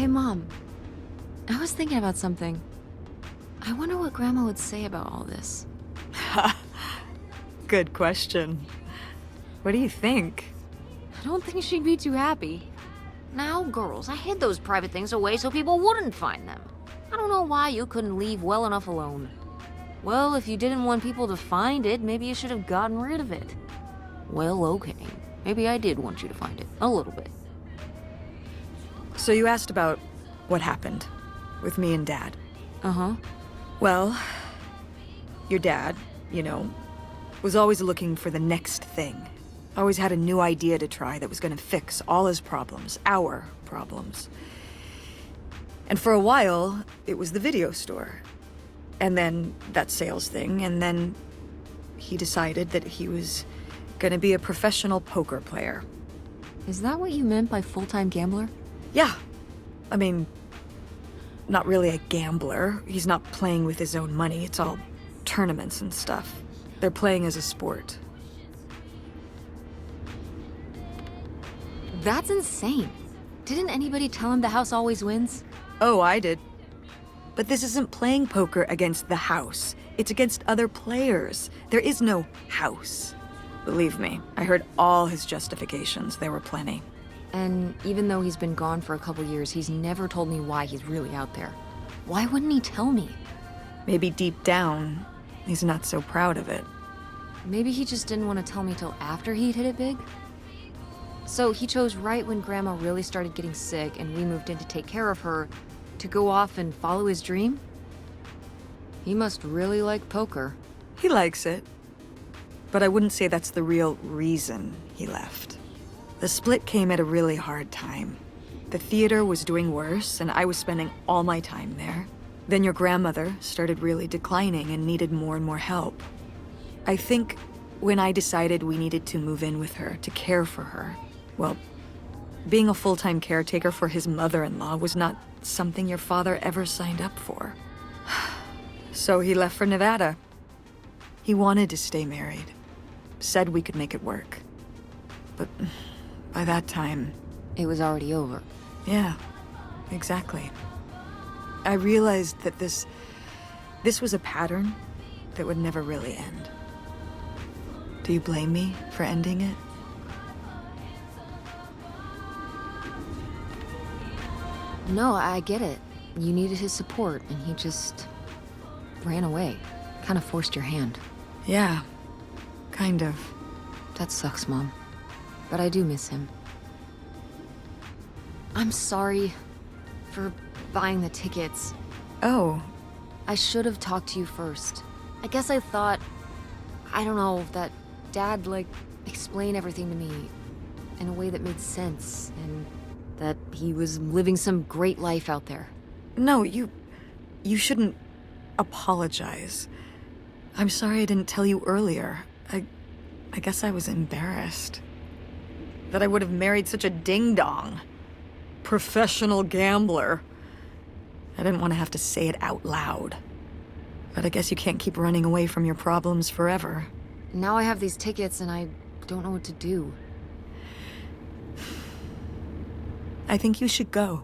Hey, Mom. I was thinking about something. I wonder what Grandma would say about all this. Good question. What do you think? I don't think she'd be too happy. Now, girls, I hid those private things away so people wouldn't find them. I don't know why you couldn't leave well enough alone. Well, if you didn't want people to find it, maybe you should have gotten rid of it. Well, okay. Maybe I did want you to find it. A little bit. So you asked about what happened with me and Dad. Uh-huh. Well, your dad, was always looking for the next thing. Always had a new idea to try that was gonna fix all his problems, our problems. And for a while, it was the video store. And then that sales thing, and then he decided that he was gonna be a professional poker player. Is that what you meant by full-time gambler? Yeah. I mean, not really a gambler. He's not playing with his own money. It's all tournaments and stuff. They're playing as a sport. That's insane. Didn't anybody tell him the house always wins? Oh, I did. But this isn't playing poker against the house. It's against other players. There is no house. Believe me, I heard all his justifications. There were plenty. And even though he's been gone for a couple years, he's never told me why he's really out there. Why wouldn't he tell me? Maybe deep down, he's not so proud of it. Maybe he just didn't want to tell me till after he'd hit it big? So he chose right when Grandma really started getting sick and we moved in to take care of her to go off and follow his dream? He must really like poker. He likes it. But I wouldn't say that's the real reason he left. The split came at a really hard time. The theater was doing worse, and I was spending all my time there. Then your grandmother started really declining and needed more and more help. I think when I decided we needed to move in with her, to care for her, well, being a full-time caretaker for his mother-in-law was not something your father ever signed up for. So he left for Nevada. He wanted to stay married. Said we could make it work. But by that time... It was already over. Yeah, exactly. I realized that this was a pattern that would never really end. Do you blame me for ending it? No, I get it. You needed his support, and he just ran away. Kind of forced your hand. Yeah, kind of. That sucks, Mom. But I do miss him. I'm sorry for buying the tickets. Oh, I should have talked to you first. I guess I thought, I don't know, that Dad, explain everything to me in a way that made sense, and that he was living some great life out there. no, you shouldn't apologize. I'm sorry I didn't tell you earlier. I guess I was embarrassed. That I would have married such a ding-dong. Professional gambler. I didn't want to have to say it out loud. But I guess you can't keep running away from your problems forever. Now I have these tickets and I don't know what to do. I think you should go.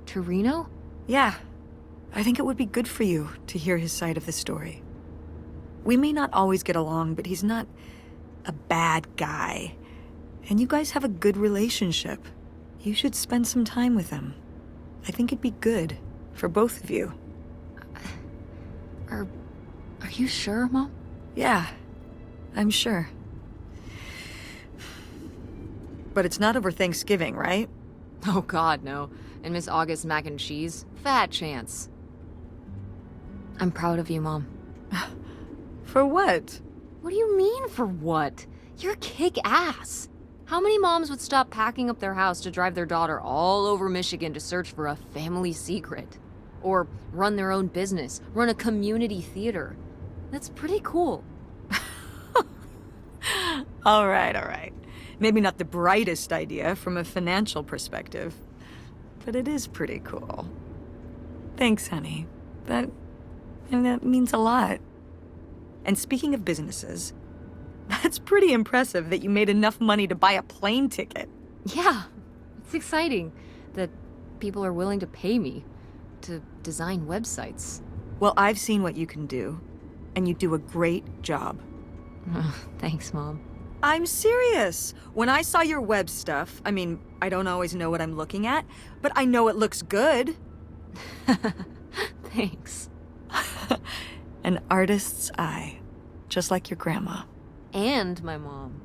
To Reno? Yeah. I think it would be good for you to hear his side of the story. We may not always get along, but he's not a bad guy. And you guys have a good relationship. You should spend some time with him. I think it'd be good for both of you. Are you sure, Mom? Yeah, I'm sure. But it's not over Thanksgiving, right? Oh God, no. And Miss August mac and cheese? Fat chance. I'm proud of you, Mom. For what? What do you mean, for what? You're kick-ass. How many moms would stop packing up their house to drive their daughter all over Michigan to search for a family secret? Or run their own business, run a community theater? That's pretty cool. All right. Maybe not the brightest idea from a financial perspective, but it is pretty cool. Thanks, honey. That means a lot. And speaking of businesses, that's pretty impressive that you made enough money to buy a plane ticket. Yeah, it's exciting that people are willing to pay me to design websites. Well, I've seen what you can do, and you do a great job. Thanks, Mom. I'm serious. When I saw your web stuff, I mean, I don't always know what I'm looking at, but I know it looks good. Thanks. An artist's eye, just like your grandma. And my mom.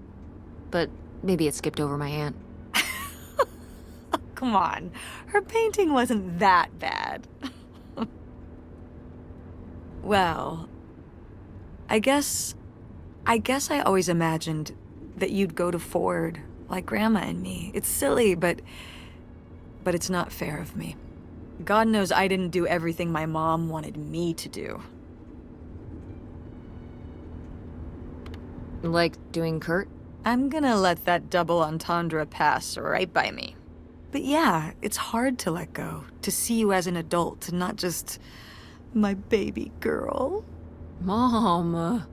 But maybe it skipped over my aunt. Come on, her painting wasn't that bad. Well, I guess I always imagined that you'd go to Ford, like Grandma and me. It's silly, but it's not fair of me. God knows I didn't do everything my mom wanted me to do. Like doing Kurt? I'm gonna let that double entendre pass right by me. But yeah, it's hard to let go, to see you as an adult, and not just my baby girl. Mom.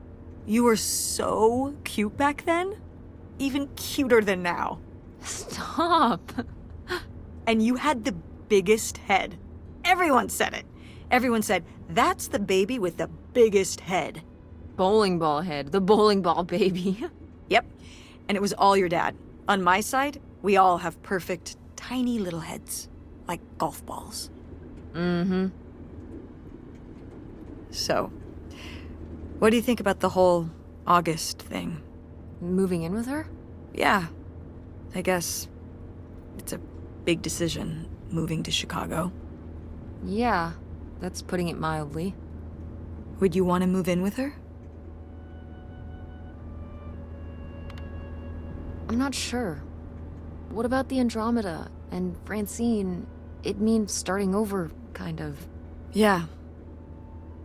You were so cute back then, even cuter than now. Stop. And you had the biggest head. Everyone said it. Everyone said, that's the baby with the biggest head. Bowling ball head. The bowling ball baby. Yep. And it was all your dad. On my side, we all have perfect, tiny little heads. Like golf balls. Mm-hmm. So, what do you think about the whole August thing? Moving in with her? Yeah. I guess it's a big decision, moving to Chicago. Yeah, that's putting it mildly. Would you want to move in with her? I'm not sure. What about the Andromeda and Francine? It means starting over, kind of. Yeah.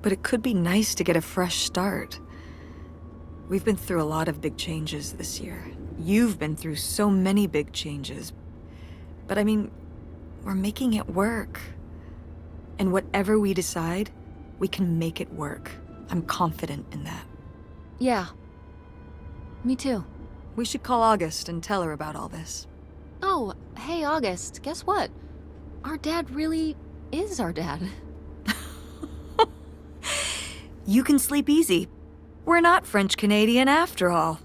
But it could be nice to get a fresh start. We've been through a lot of big changes this year. You've been through so many big changes. But I mean, we're making it work. And whatever we decide, we can make it work. I'm confident in that. Yeah. Me too. We should call August and tell her about all this. Oh, hey, August, guess what? Our dad really is our dad. You can sleep easy. We're not French Canadian after all.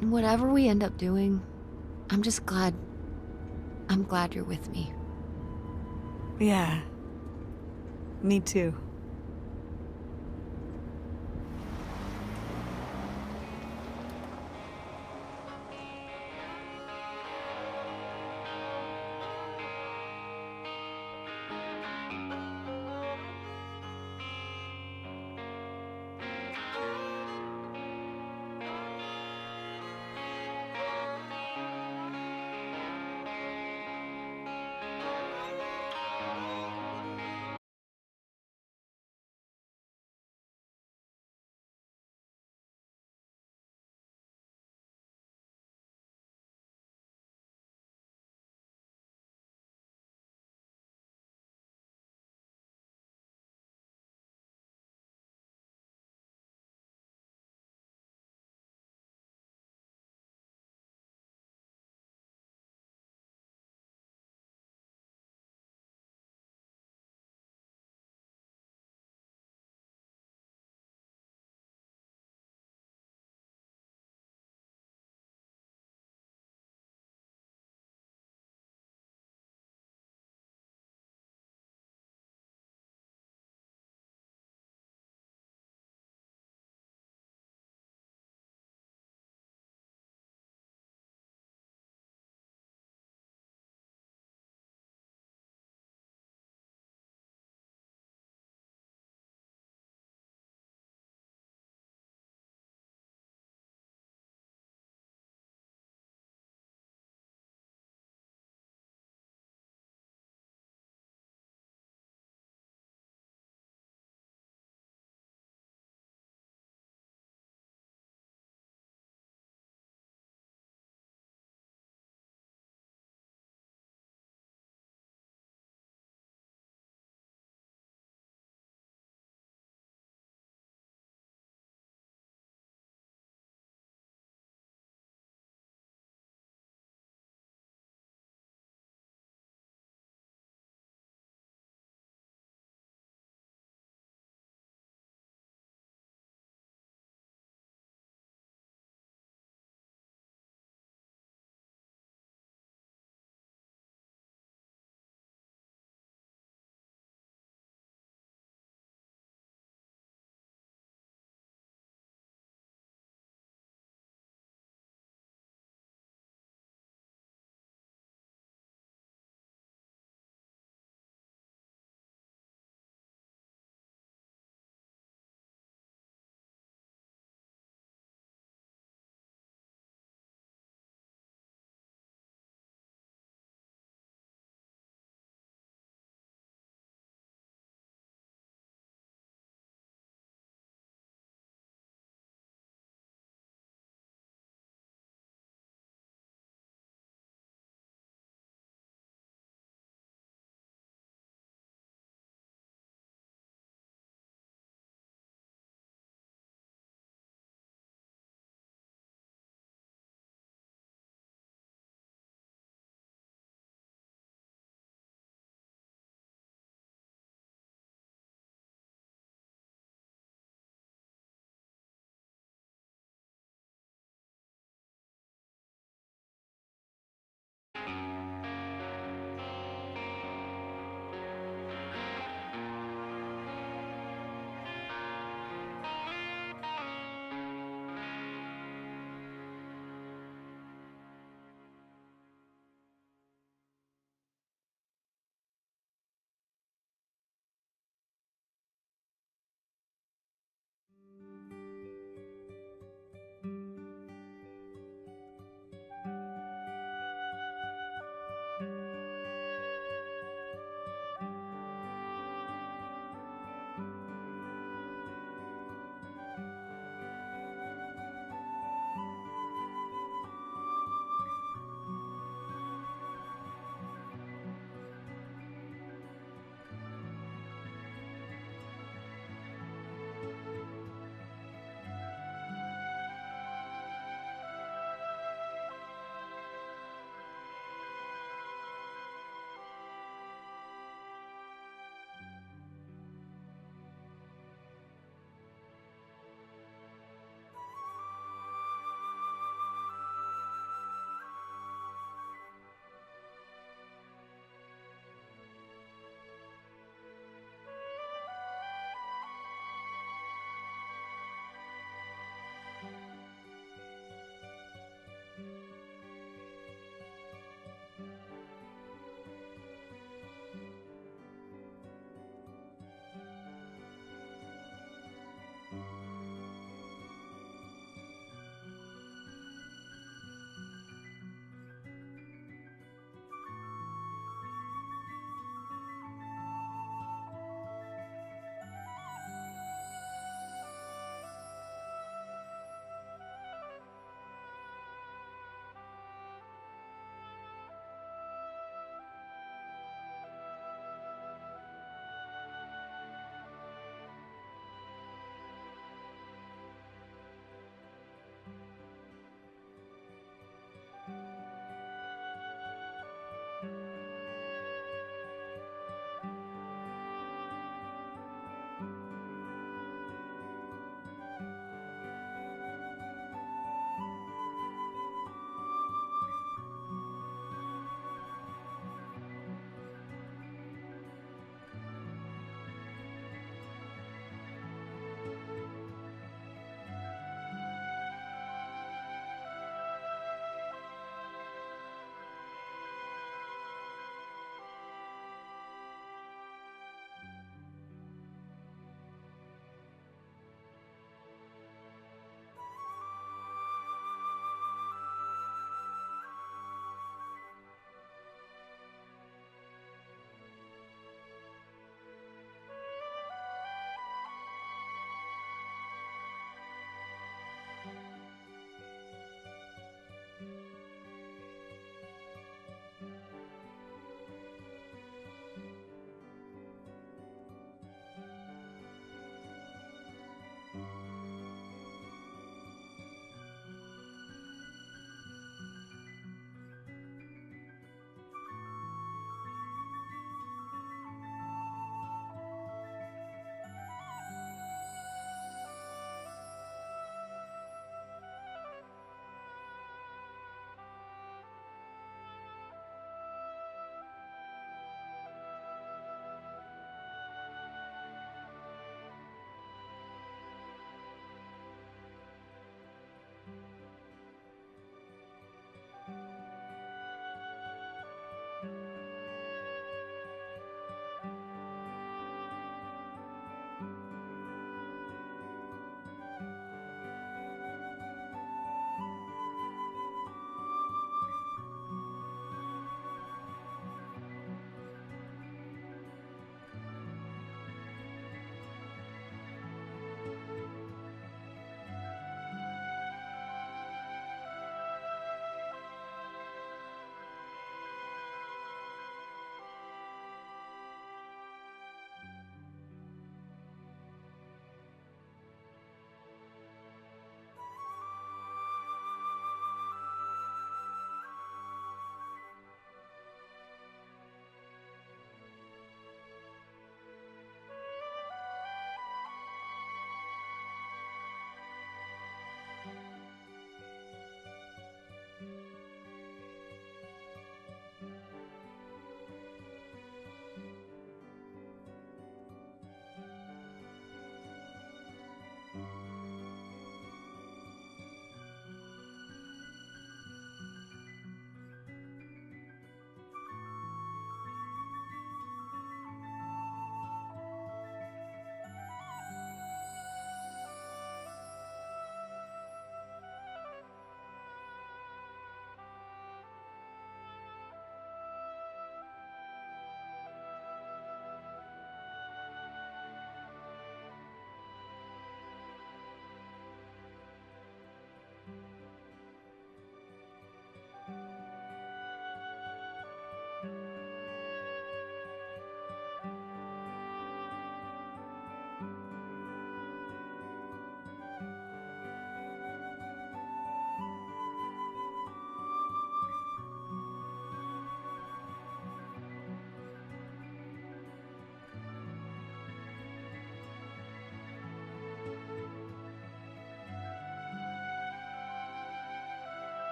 Whatever we end up doing, I'm glad you're with me. Yeah. Me too.